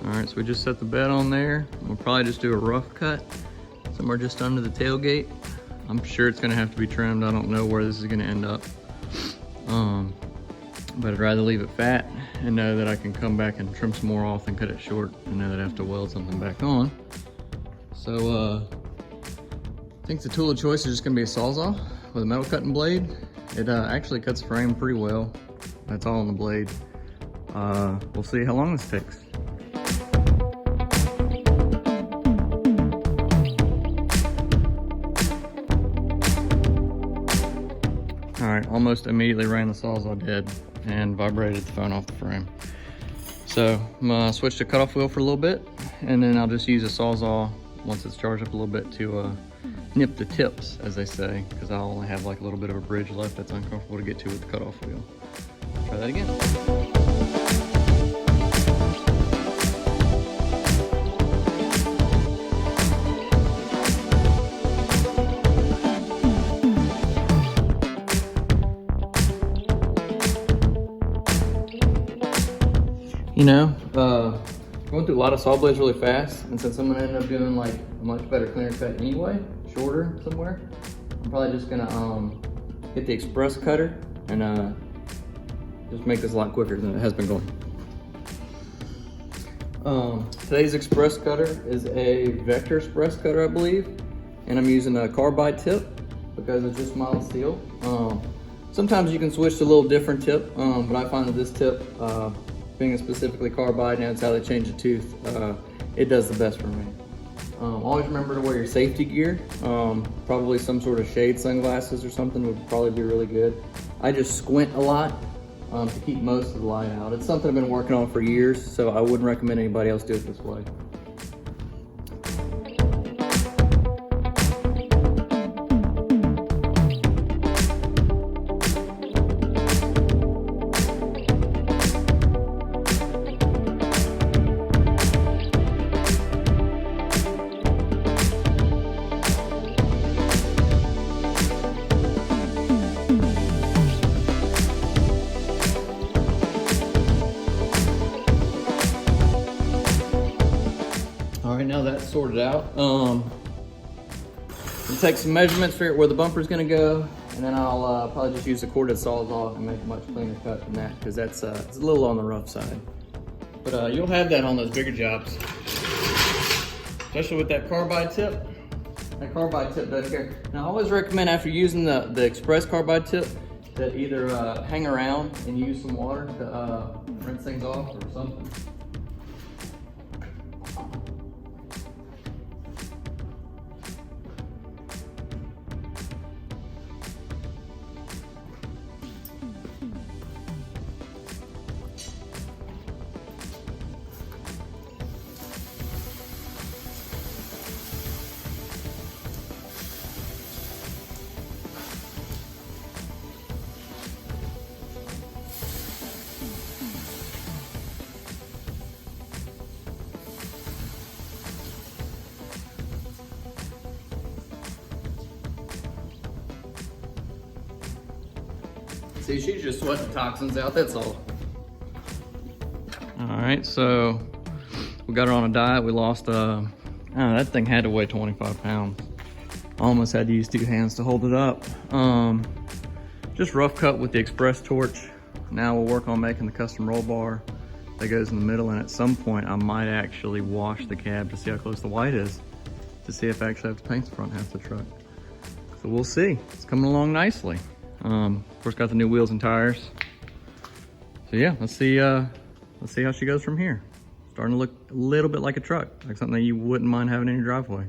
All right, so we just set the bed on there. We'll probably just do a rough cut somewhere just under the tailgate. I'm sure it's gonna have to be trimmed. I don't know where this is gonna end up. But I'd rather leave it fat and know that I can come back and trim some more off than cut it short and know that I have to weld something back on. So I think the tool of choice is just gonna be a Sawzall with a metal cutting blade. It actually cuts the frame pretty well. That's all on the blade. We'll see how long this takes. All right, almost immediately ran the Sawzall dead and vibrated the phone off the frame. So I'm gonna switch to cutoff wheel for a little bit, and then I'll just use a Sawzall once it's charged up a little bit to nip the tips, as they say, because I'll only have like a little bit of a bridge left that's uncomfortable to get to with the cutoff wheel. Try that again. You know, going through a lot of saw blades really fast, and since I'm gonna end up doing like a much better cleaner cut anyway, shorter somewhere, I'm probably just gonna get the express cutter and just make this a lot quicker than it has been going. Today's express cutter is a vector express cutter, I believe, and I'm using a carbide tip because it's just mild steel. Sometimes you can switch to a little different tip, but I find that this tip, being a specifically carbide, and it's how they change the tooth, it does the best for me. Always remember to wear your safety gear. Probably some sort of shade sunglasses or something would probably be really good. I just squint a lot to keep most of the light out. It's something I've been working on for years, so I wouldn't recommend anybody else do it this way. All right, now that's sorted out. We'll take some measurements, figure out where the bumper's gonna go, and then I'll probably just use the corded Sawzall and make a much cleaner cut than that, because that's it's a little on the rough side. But you'll have that on those bigger jobs, especially with that carbide tip. That carbide tip doesn't care. Now, I always recommend after using the express carbide tip that either hang around and use some water to rinse things off or something. See, she's just sweating toxins out, that's all. All right, so we got her on a diet. We lost, that thing had to weigh 25 pounds. Almost had to use 2 hands to hold it up. Just rough cut with the express torch. Now we'll work on making the custom roll bar that goes in the middle, and at some point I might actually wash the cab to see how close the white is, to see if I actually have to paint the front half of the truck. So we'll see, it's coming along nicely. Of course, got the new wheels and tires. So yeah, let's see how she goes from here. Starting to look a little bit like a truck, like something that you wouldn't mind having in your driveway.